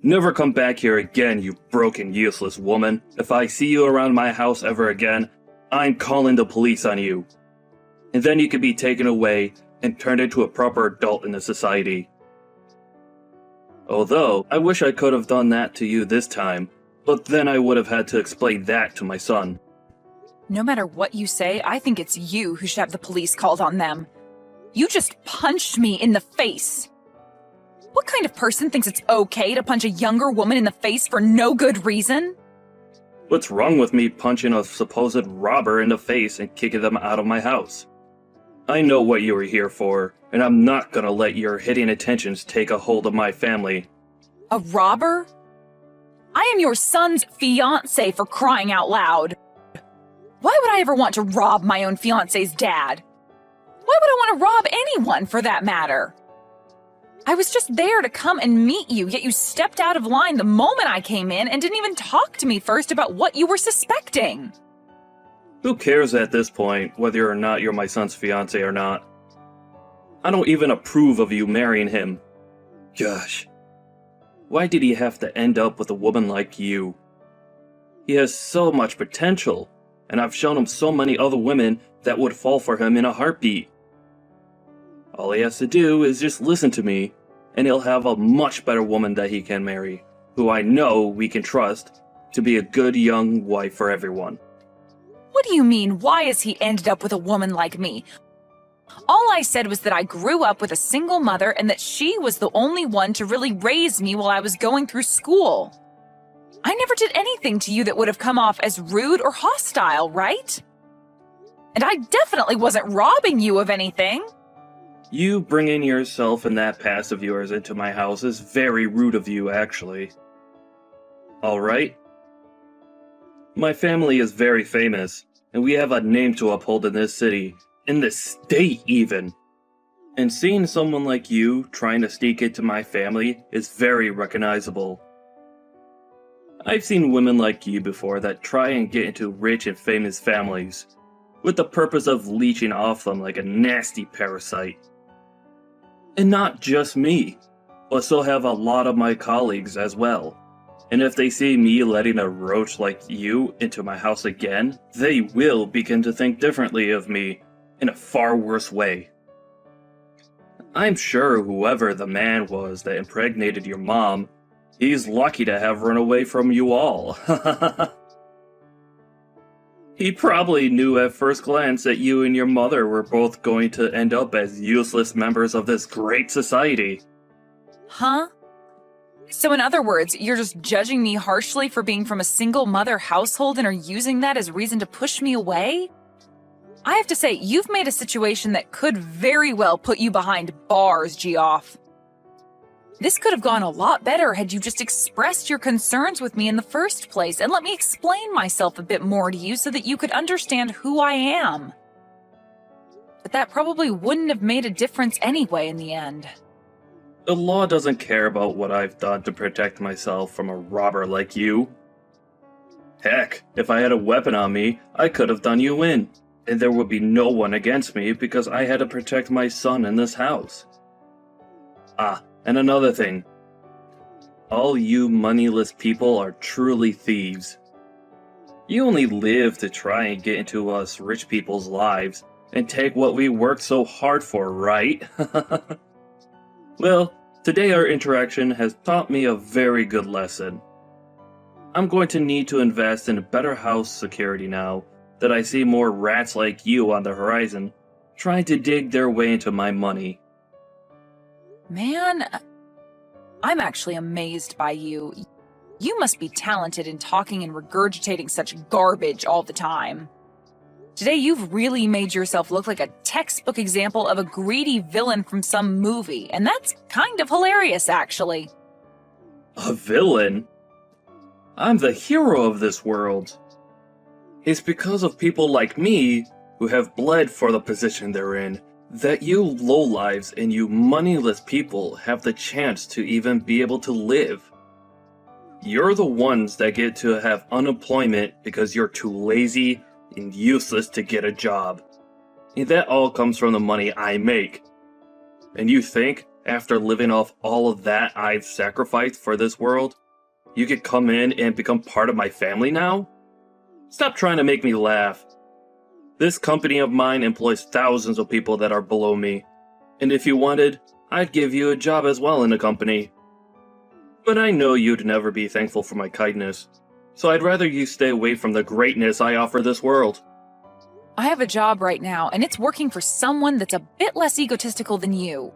Never come back here again, you broken, useless woman. If I see you around my house ever again, I'm calling the police on you. And then you could be taken away and turned into a proper adult in the society. Although, I wish I could have done that to you this time, but then I would have had to explain that to my son. No matter what you say, I think it's you who should have the police called on them. You just punched me in the face. What kind of person thinks it's okay to punch a younger woman in the face for no good reason? What's wrong with me punching a supposed robber in the face and kicking them out of my house? I know what you were here for, and I'm not gonna let your hitting attentions take a hold of my family. A robber? I am your son's fiancé, for crying out loud. Why would I ever want to rob my own fiancé's dad? Why would I want to rob anyone, for that matter? I was just there to come and meet you, yet you stepped out of line the moment I came in and didn't even talk to me first about what you were suspecting. Who cares at this point whether or not you're my son's fiancé or not? I don't even approve of you marrying him. Gosh. Why did he have to end up with a woman like you? He has so much potential, and I've shown him so many other women that would fall for him in a heartbeat. All he has to do is just listen to me, and he'll have a much better woman that he can marry, who I know we can trust to be a good young wife for everyone. What do you mean, why has he ended up with a woman like me? All I said was that I grew up with a single mother and that she was the only one to really raise me while I was going through school. I never did anything to you that would have come off as rude or hostile, right? And I definitely wasn't robbing you of anything. You bringing yourself and that past of yours into my house is very rude of you, actually. Alright? My family is very famous, and we have a name to uphold in this city, in this state even. And seeing someone like you trying to sneak into my family is very recognizable. I've seen women like you before that try and get into rich and famous families, with the purpose of leeching off them like a nasty parasite. And not just me, but so have a lot of my colleagues as well. And if they see me letting a roach like you into my house again, they will begin to think differently of me in a far worse way. I'm sure whoever the man was that impregnated your mom, he's lucky to have run away from you all. He probably knew at first glance that you and your mother were both going to end up as useless members of this great society. Huh? So in other words, you're just judging me harshly for being from a single mother household and are using that as reason to push me away? I have to say, you've made a situation that could very well put you behind bars, Geoff. This could have gone a lot better had you just expressed your concerns with me in the first place and let me explain myself a bit more to you so that you could understand who I am. But that probably wouldn't have made a difference anyway in the end. The law doesn't care about what I've done to protect myself from a robber like you. Heck, if I had a weapon on me, I could have done you in, and there would be no one against me because I had to protect my son in this house. Ah, and another thing. All you moneyless people are truly thieves. You only live to try and get into us rich people's lives and take what we worked so hard for, right? Well, today our interaction has taught me a very good lesson. I'm going to need to invest in better house security now that I see more rats like you on the horizon, trying to dig their way into my money. Man, I'm actually amazed by you. You must be talented in talking and regurgitating such garbage all the time. Today you've really made yourself look like a textbook example of a greedy villain from some movie, and that's kind of hilarious, actually. A villain? I'm the hero of this world. It's because of people like me, who have bled for the position they're in, that you lowlives and you moneyless people have the chance to even be able to live. You're the ones that get to have unemployment because you're too lazy and useless to get a job. And that all comes from the money I make. And you think After living off all of that I've sacrificed for this world, you could come in and become part of my family now? Stop trying to make me laugh. This company of mine employs thousands of people that are below me, and if you wanted, I'd give you a job as well in the company. But I know you'd never be thankful for my kindness, so I'd rather you stay away from the greatness I offer this world. I have a job right now, and it's working for someone that's a bit less egotistical than you.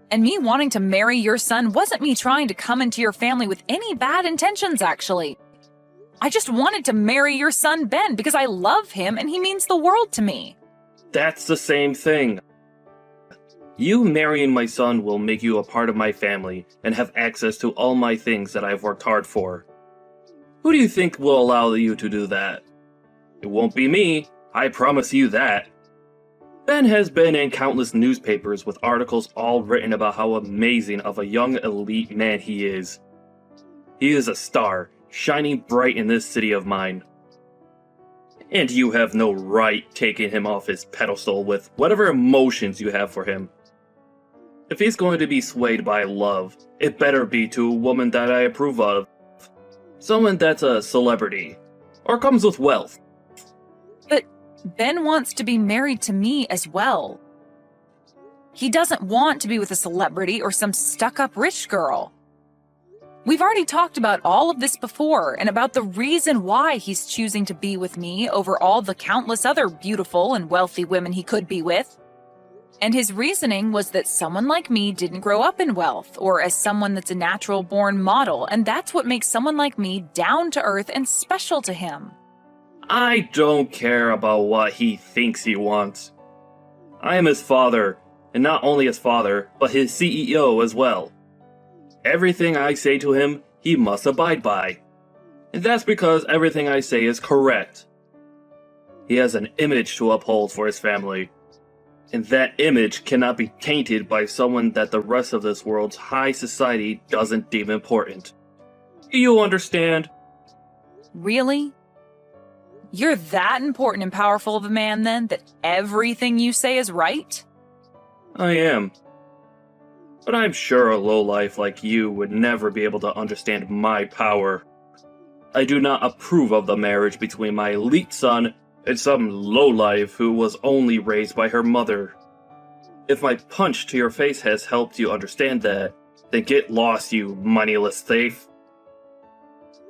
And me wanting to marry your son wasn't me trying to come into your family with any bad intentions, actually. I just wanted to marry your son, Ben, because I love him and he means the world to me. That's the same thing. You marrying my son will make you a part of my family and have access to all my things that I've worked hard for. Who do you think will allow you to do that? It won't be me, I promise you that. Ben has been in countless newspapers with articles all written about how amazing of a young elite man he is. He is a star, shining bright in this city of mine. And you have no right taking him off his pedestal with whatever emotions you have for him. If he's going to be swayed by love, it better be to a woman that I approve of. Someone that's a celebrity, or comes with wealth. But Ben wants to be married to me as well. He doesn't want to be with a celebrity or some stuck-up rich girl. We've already talked about all of this before and about the reason why he's choosing to be with me over all the countless other beautiful and wealthy women he could be with. And his reasoning was that someone like me didn't grow up in wealth or as someone that's a natural-born model, and that's what makes someone like me down to earth and special to him. I don't care about what he thinks he wants. I am his father, and not only his father, but his CEO as well. Everything I say to him, he must abide by. And that's because everything I say is correct. He has an image to uphold for his family. And that image cannot be tainted by someone that the rest of this world's high society doesn't deem important. Do you understand? Really? You're that important and powerful of a man, then, that everything you say is right? I am. But I'm sure a lowlife like you would never be able to understand my power. I do not approve of the marriage between my elite son and some lowlife who was only raised by her mother. If my punch to your face has helped you understand that, then get lost, you moneyless thief.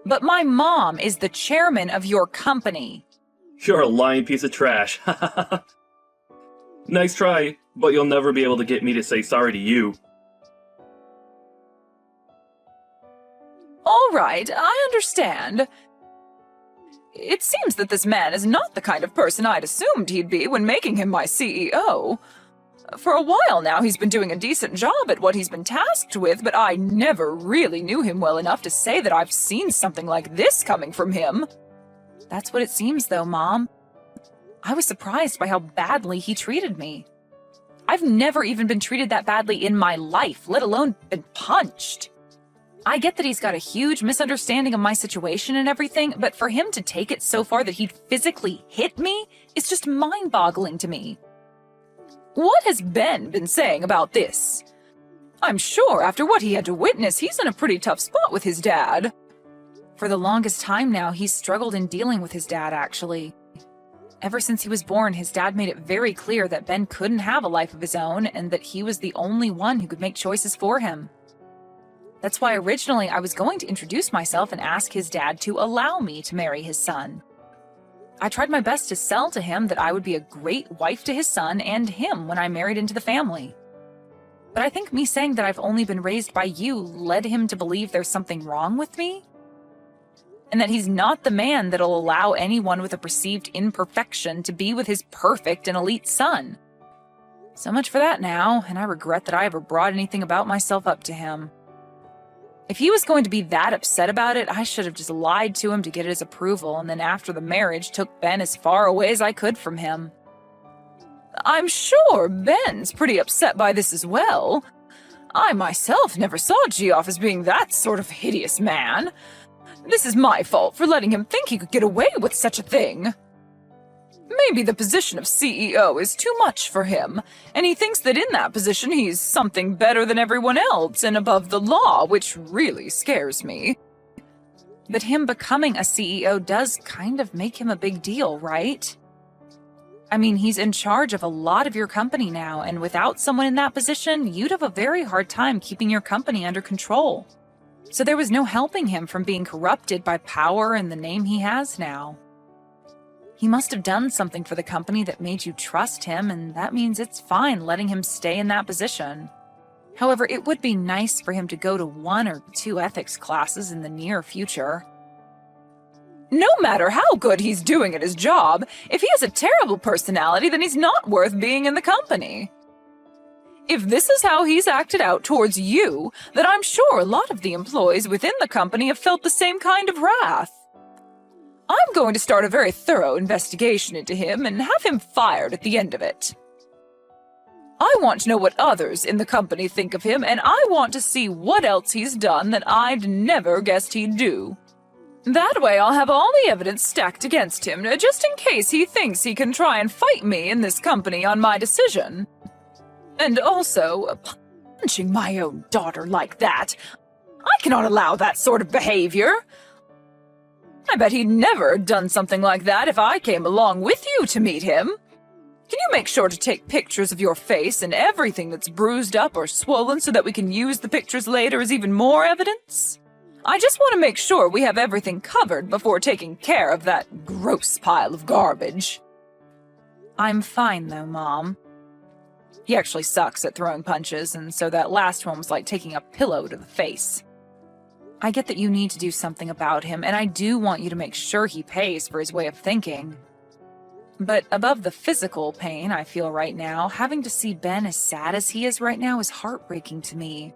But my mom is the chairman of your company. You're a lying piece of trash. Nice try, but you'll never be able to get me to say sorry to you. All right, I understand. It seems that this man is not the kind of person I'd assumed he'd be when making him my CEO. For a while now, he's been doing a decent job at what he's been tasked with, but I never really knew him well enough to say that I've seen something like this coming from him. That's what it seems, though, Mom. I was surprised by how badly he treated me. I've never even been treated that badly in my life, let alone been punched. I get that he's got a huge misunderstanding of my situation and everything, but for him to take it so far that he'd physically hit me is just mind-boggling to me. What has Ben been saying about this? I'm sure after what he had to witness, he's in a pretty tough spot with his dad. For the longest time now, he's struggled in dealing with his dad, actually. Ever since he was born, his dad made it very clear that Ben couldn't have a life of his own and that he was the only one who could make choices for him. That's why originally I was going to introduce myself and ask his dad to allow me to marry his son. I tried my best to sell to him that I would be a great wife to his son and him when I married into the family. But I think me saying that I've only been raised by you led him to believe there's something wrong with me. And that he's not the man that'll allow anyone with a perceived imperfection to be with his perfect and elite son. So much for that now, and I regret that I ever brought anything about myself up to him. If he was going to be that upset about it, I should have just lied to him to get his approval, and then after the marriage took Ben as far away as I could from him. I'm sure Ben's pretty upset by this as well. I myself never saw Geoff as being that sort of hideous man. This is my fault for letting him think he could get away with such a thing. Maybe the position of CEO is too much for him, and he thinks that in that position he's something better than everyone else and above the law, which really scares me. But him becoming a CEO does kind of make him a big deal, right? I mean, he's in charge of a lot of your company now, and without someone in that position, you'd have a very hard time keeping your company under control. So there was no helping him from being corrupted by power and the name he has now. He must have done something for the company that made you trust him, and that means it's fine letting him stay in that position. However, it would be nice for him to go to 1 or 2 ethics classes in the near future. No matter how good he's doing at his job, if he has a terrible personality, then he's not worth being in the company. If this is how he's acted out towards you, then I'm sure a lot of the employees within the company have felt the same kind of wrath. I'm going to start a very thorough investigation into him and have him fired at the end of it. I want to know what others in the company think of him, and I want to see what else he's done that I'd never guessed he'd do. That way I'll have all the evidence stacked against him, just in case he thinks he can try and fight me in this company on my decision. And also, punching my own daughter like that. I cannot allow that sort of behavior. I bet he'd never done something like that if I came along with you to meet him. Can you make sure to take pictures of your face and everything that's bruised up or swollen so that we can use the pictures later as even more evidence? I just want to make sure we have everything covered before taking care of that gross pile of garbage. I'm fine though, Mom. He actually sucks at throwing punches, and so that last one was like taking a pillow to the face. I get that you need to do something about him, and I do want you to make sure he pays for his way of thinking. But above the physical pain I feel right now, having to see Ben as sad as he is right now is heartbreaking to me.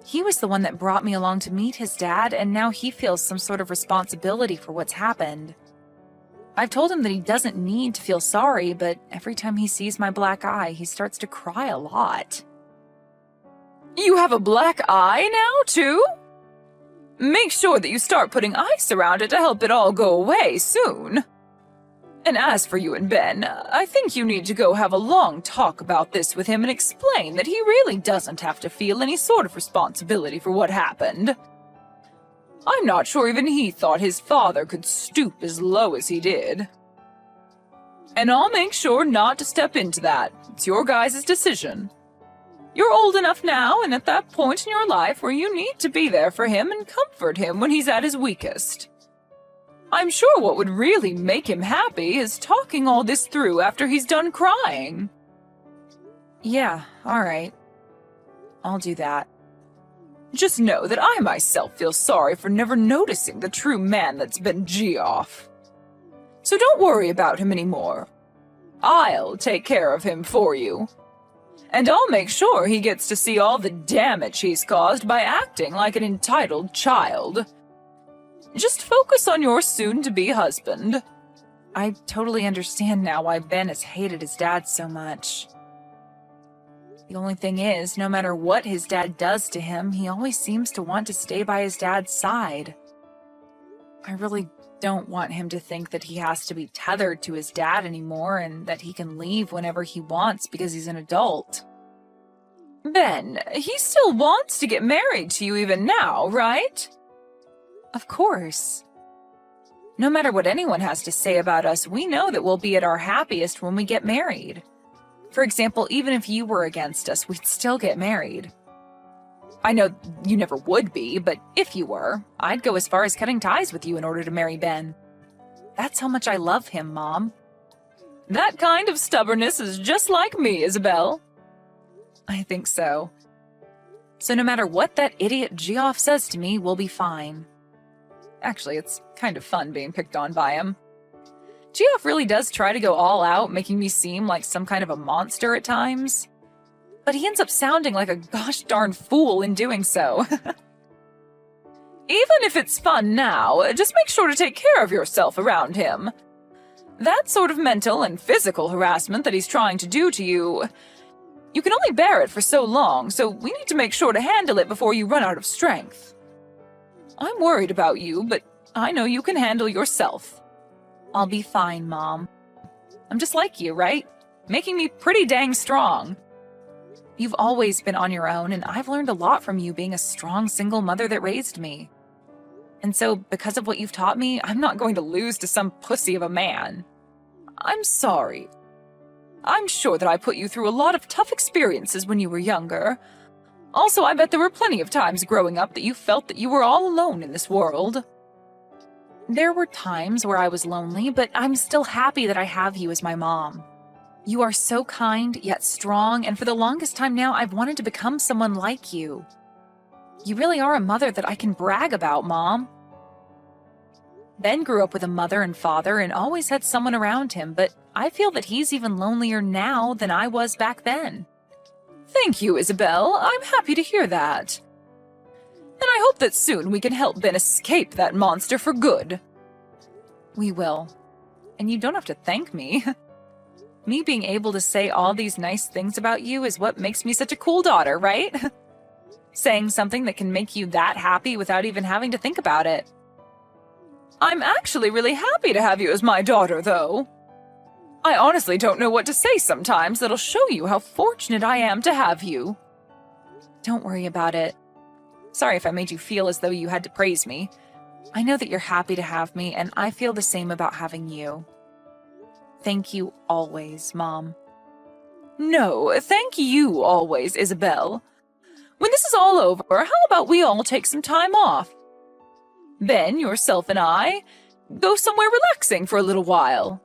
He was the one that brought me along to meet his dad, and now he feels some sort of responsibility for what's happened. I've told him that he doesn't need to feel sorry, but every time he sees my black eye, he starts to cry a lot. You have a black eye now, too? Make sure that you start putting ice around it to help it all go away soon. And as for you and Ben, I think you need to go have a long talk about this with him and explain that he really doesn't have to feel any sort of responsibility for what happened. I'm not sure even he thought his father could stoop as low as he did. And I'll make sure not to step into that. It's your guys' decision. You're old enough now and at that point in your life where you need to be there for him and comfort him when he's at his weakest. I'm sure what would really make him happy is talking all this through after he's done crying. Yeah, all right. I'll do that. Just know that I myself feel sorry for never noticing the true man that's been Geoff. So don't worry about him anymore. I'll take care of him for you. And I'll make sure he gets to see all the damage he's caused by acting like an entitled child. Just focus on your soon-to-be husband. I totally understand now why Ben has hated his dad so much. The only thing is, no matter what his dad does to him, he always seems to want to stay by his dad's side. I really don't want him to think that he has to be tethered to his dad anymore and that he can leave whenever he wants because he's an adult. Ben, he still wants to get married to you even now, right? Of course. No matter what anyone has to say about us, we know that we'll be at our happiest when we get married. For example, even if you were against us, we'd still get married. I know you never would be, but if you were, I'd go as far as cutting ties with you in order to marry Ben. That's how much I love him, Mom. That kind of stubbornness is just like me, Isabel. I think so. So no matter what that idiot Geoff says to me, we'll be fine. Actually, it's kind of fun being picked on by him. Geoff really does try to go all out, making me seem like some kind of a monster at times. But he ends up sounding like a gosh darn fool in doing so. Even if it's fun now, just make sure to take care of yourself around him. That sort of mental and physical harassment that he's trying to do to you, you can only bear it for so long, so we need to make sure to handle it before you run out of strength. I'm worried about you, but I know you can handle yourself. I'll be fine, Mom. I'm just like you, right? Making me pretty dang strong. You've always been on your own, and I've learned a lot from you being a strong single mother that raised me. And so, because of what you've taught me, I'm not going to lose to some pussy of a man. I'm sorry. I'm sure that I put you through a lot of tough experiences when you were younger. Also, I bet there were plenty of times growing up that you felt that you were all alone in this world. There were times where I was lonely, but I'm still happy that I have you as my mom. You are so kind, yet strong, and for the longest time now, I've wanted to become someone like you. You really are a mother that I can brag about, Mom. Ben grew up with a mother and father and always had someone around him, but I feel that he's even lonelier now than I was back then. Thank you, Isabel. I'm happy to hear that. And I hope that soon we can help Ben escape that monster for good. We will. And you don't have to thank me. Me being able to say all these nice things about you is what makes me such a cool daughter, right? Saying something that can make you that happy without even having to think about it. I'm actually really happy to have you as my daughter, though. I honestly don't know what to say sometimes that'll show you how fortunate I am to have you. Don't worry about it. Sorry if I made you feel as though you had to praise me. I know that you're happy to have me, and I feel the same about having you. Thank you always, Mom. No, thank you always, Isabel. When this is all over, how about we all take some time off? Ben, yourself, and I go somewhere relaxing for a little while.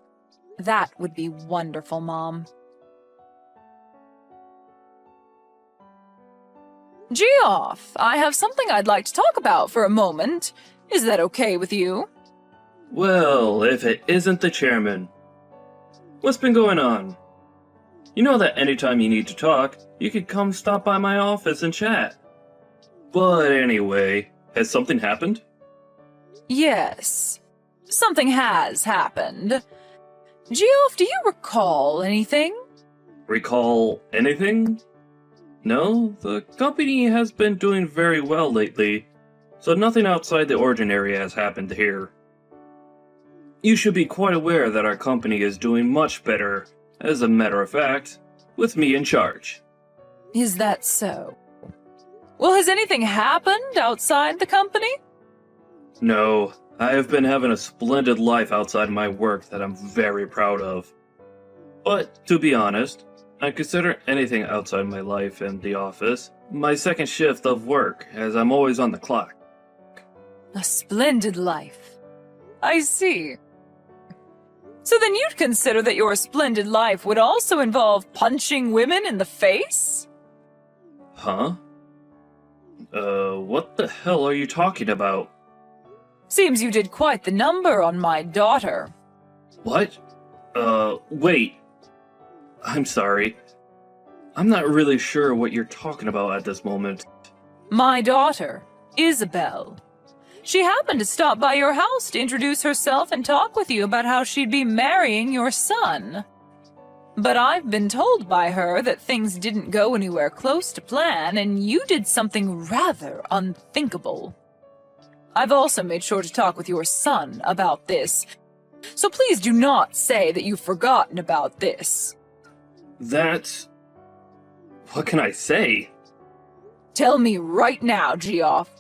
That would be wonderful, Mom. Geoff, I have something I'd like to talk about for a moment. Is that okay with you? Well, if it isn't the chairman. What's been going on? You know that anytime you need to talk, you could come stop by my office and chat. But anyway, has something happened? Yes, something has happened. Geoff, do you recall anything? Recall anything? No, the company has been doing very well lately, so nothing outside the ordinary has happened here. You should be quite aware that our company is doing much better, as a matter of fact, with me in charge. Is that so? Well, has anything happened outside the company? No, I have been having a splendid life outside my work that I'm very proud of. But, to be honest, I consider anything outside my life and the office my second shift of work, as I'm always on the clock. A splendid life. I see. So then you'd consider that your splendid life would also involve punching women in the face? Huh? What the hell are you talking about? Seems you did quite the number on my daughter. What? Wait. I'm sorry. I'm not really sure what you're talking about at this moment. My daughter, Isabel. She happened to stop by your house to introduce herself and talk with you about how she'd be marrying your son. But I've been told by her that things didn't go anywhere close to plan, and you did something rather unthinkable. I've also made sure to talk with your son about this, so please do not say that you've forgotten about this. That's... What can I say? Tell me right now, Geoff.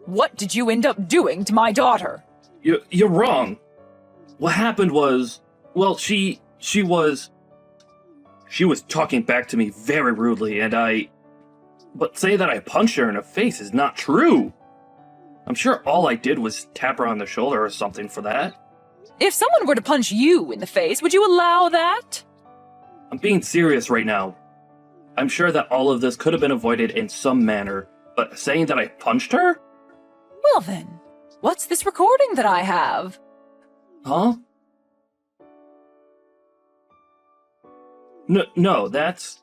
What did you end up doing to my daughter? You're wrong. What happened was... Well, she was talking back to me very rudely, and But say that I punched her in the face is not true. I'm sure all I did was tap her on the shoulder or something for that. If someone were to punch you in the face, would you allow that? I'm being serious right now. I'm sure that all of this could have been avoided in some manner, but saying that I punched her? Well then, what's this recording that I have? Huh? No, that's...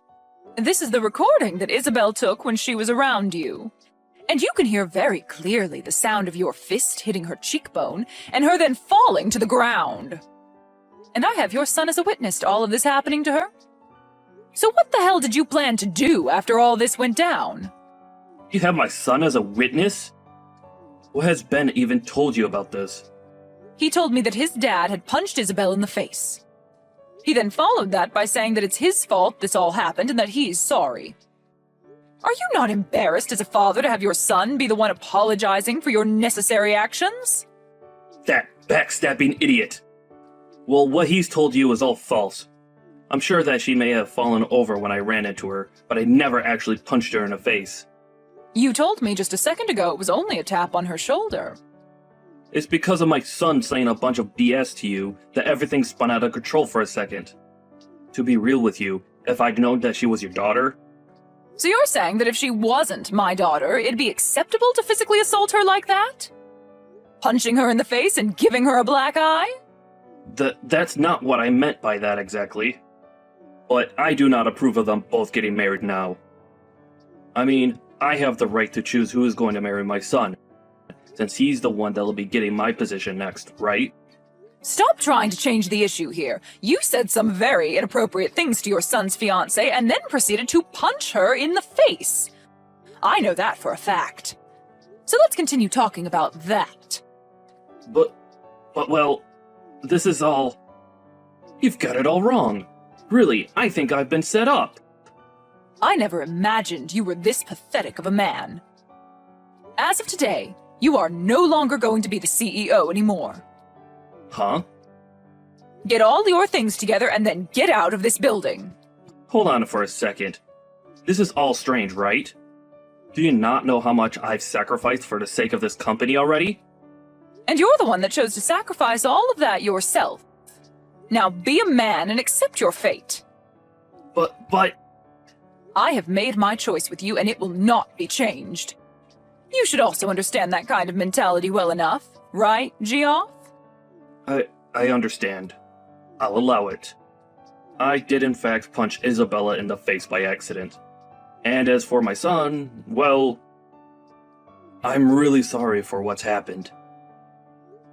This is the recording that Isabel took when she was around you. And you can hear very clearly the sound of your fist hitting her cheekbone and her then falling to the ground. And I have your son as a witness to all of this happening to her. So what the hell did you plan to do after all this went down? You have my son as a witness? What has Ben even told you about this? He told me that his dad had punched Isabel in the face. He then followed that by saying that it's his fault this all happened and that he's sorry. Are you not embarrassed as a father to have your son be the one apologizing for your necessary actions? That backstabbing idiot. Well, what he's told you is all false. I'm sure that she may have fallen over when I ran into her, but I never actually punched her in the face. You told me just a second ago it was only a tap on her shoulder. It's because of my son saying a bunch of BS to you that everything spun out of control for a second. To be real with you, if I'd known that she was your daughter... So you're saying that if she wasn't my daughter, it'd be acceptable to physically assault her like that? Punching her in the face and giving her a black eye? That's not what I meant by that exactly. But I do not approve of them both getting married now. I mean, I have the right to choose who is going to marry my son, since he's the one that'll be getting my position next, right? Stop trying to change the issue here. You said some very inappropriate things to your son's fiancée and then proceeded to punch her in the face. I know that for a fact. So let's continue talking about that. But well, this is all... You've got it all wrong. Really, I think I've been set up. I never imagined you were this pathetic of a man. As of today, you are no longer going to be the CEO anymore. Huh? Get all your things together and then get out of this building. Hold on for a second. This is all strange, right? Do you not know how much I've sacrificed for the sake of this company already? And you're the one that chose to sacrifice all of that yourself. Now be a man and accept your fate. But... I have made my choice with you and it will not be changed. You should also understand that kind of mentality well enough, right, Geoff? I understand. I'll allow it. I did in fact punch Isabella in the face by accident. And as for my son, well... I'm really sorry for what's happened.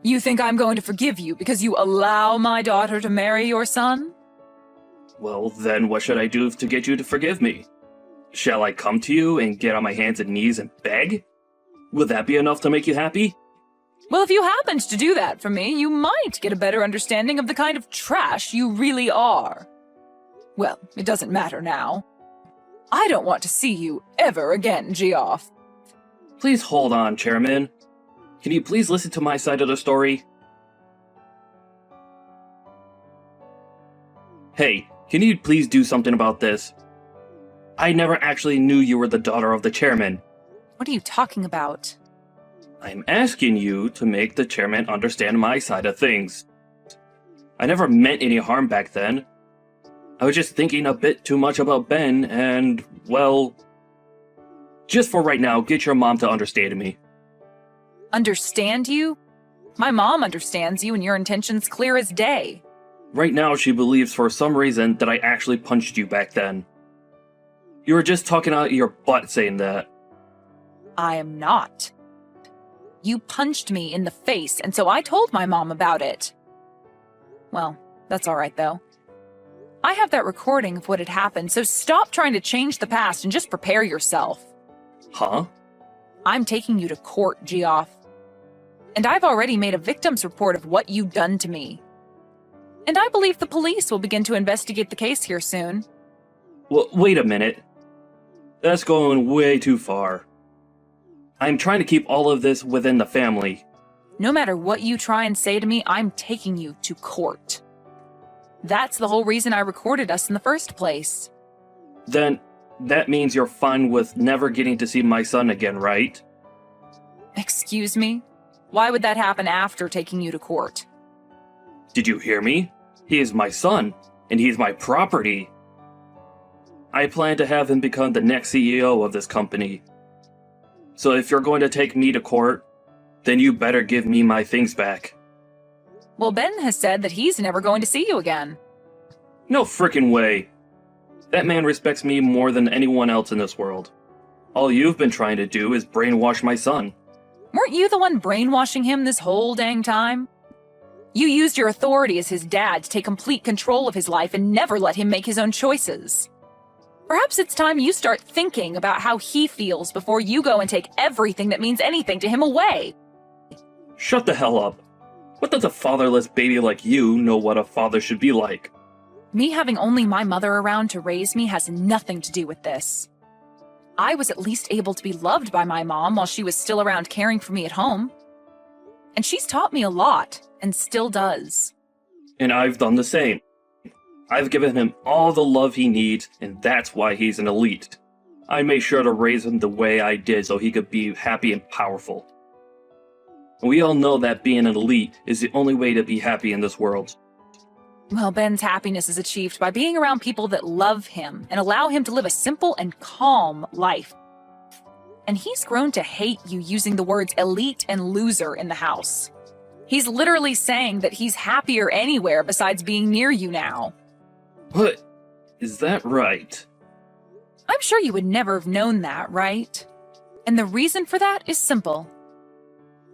You think I'm going to forgive you because you allow my daughter to marry your son? Well, then what should I do to get you to forgive me? Shall I come to you and get on my hands and knees and beg? Would that be enough to make you happy? Well, if you happened to do that for me, you might get a better understanding of the kind of trash you really are. Well, it doesn't matter now. I don't want to see you ever again, Geoff. Please hold on, Chairman. Can you please listen to my side of the story? Hey, can you please do something about this? I never actually knew you were the daughter of the chairman. What are you talking about? I'm asking you to make the chairman understand my side of things. I never meant any harm back then. I was just thinking a bit too much about Ben and, well... Just for right now, get your mom to understand me. Understand you? My mom understands you and your intentions clear as day. Right now, she believes for some reason that I actually punched you back then. You were just talking out your butt saying that. I am not. You punched me in the face, and so I told my mom about it. Well, that's all right, though. I have that recording of what had happened, so stop trying to change the past and just prepare yourself. Huh? I'm taking you to court, Geoff. And I've already made a victim's report of what you've done to me. And I believe the police will begin to investigate the case here soon. Well, wait a minute. That's going way too far. I'm trying to keep all of this within the family. No matter what you try and say to me, I'm taking you to court. That's the whole reason I recorded us in the first place. Then, that means you're fine with never getting to see my son again, right? Excuse me? Why would that happen after taking you to court? Did you hear me? He is my son, and he's my property. I plan to have him become the next CEO of this company. So if you're going to take me to court, then you better give me my things back. Well, Ben has said that he's never going to see you again. No frickin' way. That man respects me more than anyone else in this world. All you've been trying to do is brainwash my son. Weren't you the one brainwashing him this whole dang time? You used your authority as his dad to take complete control of his life and never let him make his own choices. Perhaps it's time you start thinking about how he feels before you go and take everything that means anything to him away. Shut the hell up. What does a fatherless baby like you know what a father should be like? Me having only my mother around to raise me has nothing to do with this. I was at least able to be loved by my mom while she was still around caring for me at home. And she's taught me a lot, and still does. And I've done the same. I've given him all the love he needs, and that's why he's an elite. I made sure to raise him the way I did so he could be happy and powerful. We all know that being an elite is the only way to be happy in this world. Well, Ben's happiness is achieved by being around people that love him and allow him to live a simple and calm life. And he's grown to hate you using the words elite and loser in the house. He's literally saying that he's happier anywhere besides being near you now. But, is that right? I'm sure you would never have known that, right? And the reason for that is simple.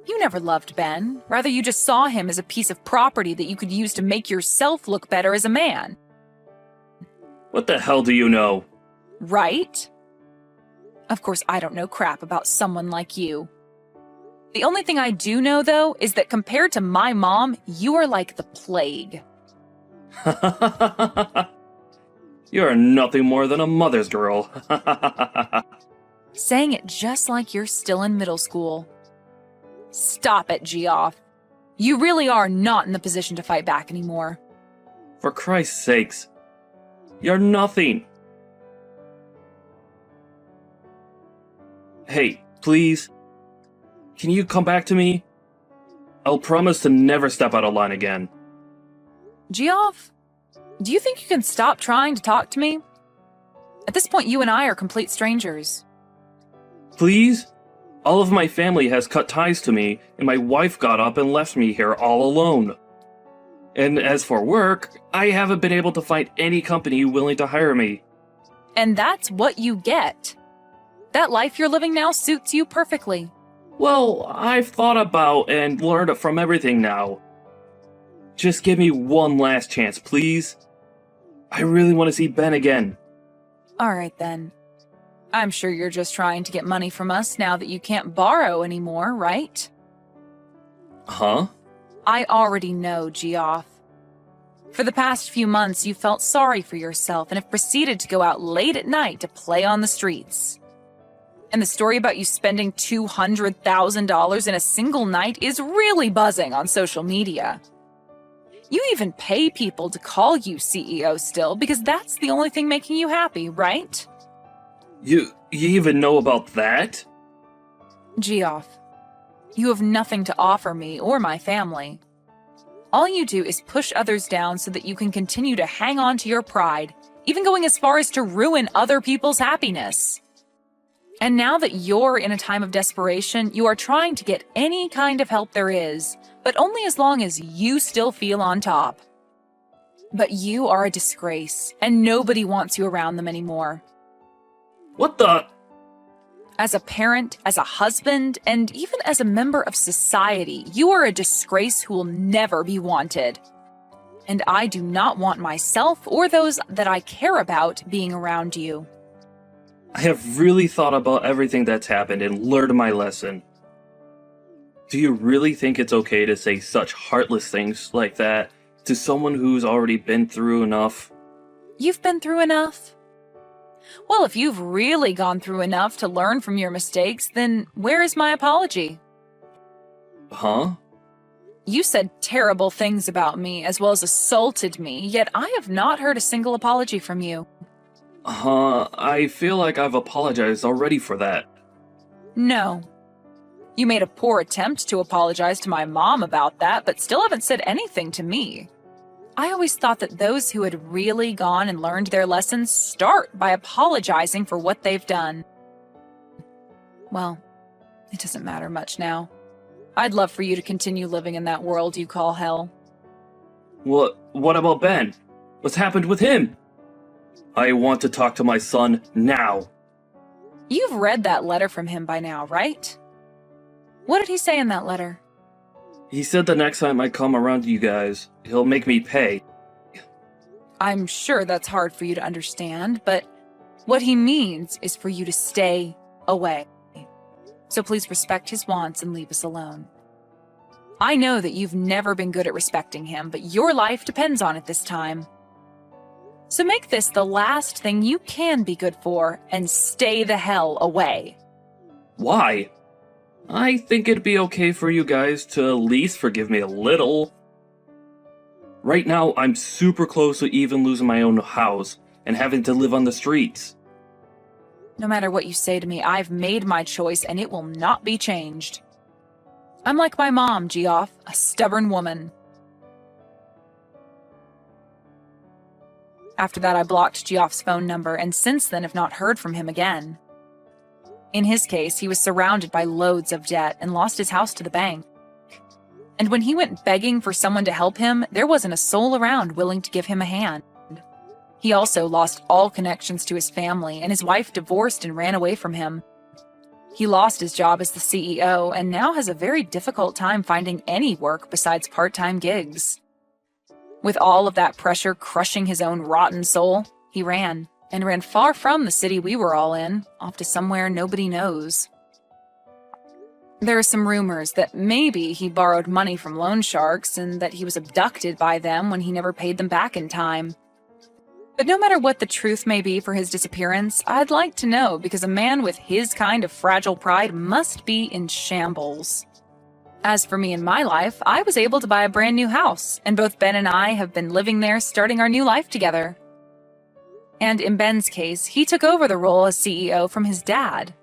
You never loved Ben. Rather, you just saw him as a piece of property that you could use to make yourself look better as a man. What the hell do you know? Right? Of course, I don't know crap about someone like you. The only thing I do know, though, is that compared to my mom, you are like the plague. You're nothing more than a mother's girl. Saying it just like you're still in middle school. Stop it, Geoff. You really are not in the position to fight back anymore. For Christ's sakes. You're nothing. Hey, please. Can you come back to me? I'll promise to never step out of line again. Geoff, do you think you can stop trying to talk to me? At this point, you and I are complete strangers. Please? All of my family has cut ties to me, and my wife got up and left me here all alone. And as for work, I haven't been able to find any company willing to hire me. And that's what you get. That life you're living now suits you perfectly. Well, I've thought about and learned from everything now. Just give me one last chance, please. I really want to see Ben again. All right, then. I'm sure you're just trying to get money from us now that you can't borrow anymore, right? Huh? I already know, Geoff. For the past few months, you felt sorry for yourself and have proceeded to go out late at night to play on the streets. And the story about you spending $200,000 in a single night is really buzzing on social media. You even pay people to call you CEO still because that's the only thing making you happy, right? You even know about that? Geoff, you have nothing to offer me or my family. All you do is push others down so that you can continue to hang on to your pride, even going as far as to ruin other people's happiness. And now that you're in a time of desperation, you are trying to get any kind of help there is, but only as long as you still feel on top. But you are a disgrace, and nobody wants you around them anymore. What the? As a parent, as a husband, and even as a member of society, you are a disgrace who will never be wanted. And I do not want myself or those that I care about being around you. I have really thought about everything that's happened and learned my lesson. Do you really think it's okay to say such heartless things like that to someone who's already been through enough? You've been through enough? Well, if you've really gone through enough to learn from your mistakes, then where is my apology? Huh? You said terrible things about me as well as assaulted me, yet I have not heard a single apology from you. I feel like I've apologized already for that. No. You made a poor attempt to apologize to my mom about that, but still haven't said anything to me. I always thought that those who had really gone and learned their lessons start by apologizing for what they've done. Well, it doesn't matter much now. I'd love for you to continue living in that world you call hell. What about Ben? What's happened with him? I want to talk to my son now. You've read that letter from him by now, right? What did he say in that letter? He said the next time I come around to you guys, he'll make me pay. I'm sure that's hard for you to understand, but what he means is for you to stay away. So please respect his wants and leave us alone. I know that you've never been good at respecting him, but your life depends on it this time. So make this the last thing you can be good for and stay the hell away. Why? I think it'd be okay for you guys to at least forgive me a little. Right now, I'm super close to even losing my own house and having to live on the streets. No matter what you say to me, I've made my choice and it will not be changed. I'm like my mom, Geoff, a stubborn woman. After that, I blocked Geoff's phone number and since then have not heard from him again. In his case, he was surrounded by loads of debt and lost his house to the bank. And when he went begging for someone to help him, there wasn't a soul around willing to give him a hand. He also lost all connections to his family, and his wife divorced and ran away from him. He lost his job as the CEO and now has a very difficult time finding any work besides part-time gigs. With all of that pressure crushing his own rotten soul, he ran far from the city we were all in, off to somewhere nobody knows. There are some rumors that maybe he borrowed money from loan sharks and that he was abducted by them when he never paid them back in time. But no matter what the truth may be for his disappearance, I'd like to know because a man with his kind of fragile pride must be in shambles. As for me and my life, I was able to buy a brand new house, and both Ben and I have been living there starting our new life together. And in Ben's case, he took over the role as CEO from his dad,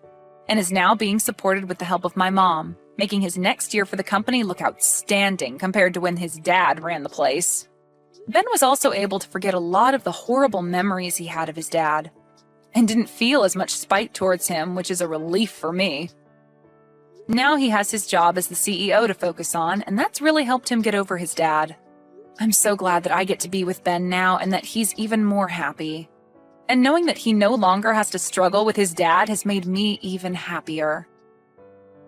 and is now being supported with the help of my mom, making his next year for the company look outstanding compared to when his dad ran the place. Ben was also able to forget a lot of the horrible memories he had of his dad, and didn't feel as much spite towards him, which is a relief for me. Now he has his job as the CEO to focus on, and that's really helped him get over his dad. I'm so glad that I get to be with Ben now and that he's even more happy. And knowing that he no longer has to struggle with his dad has made me even happier.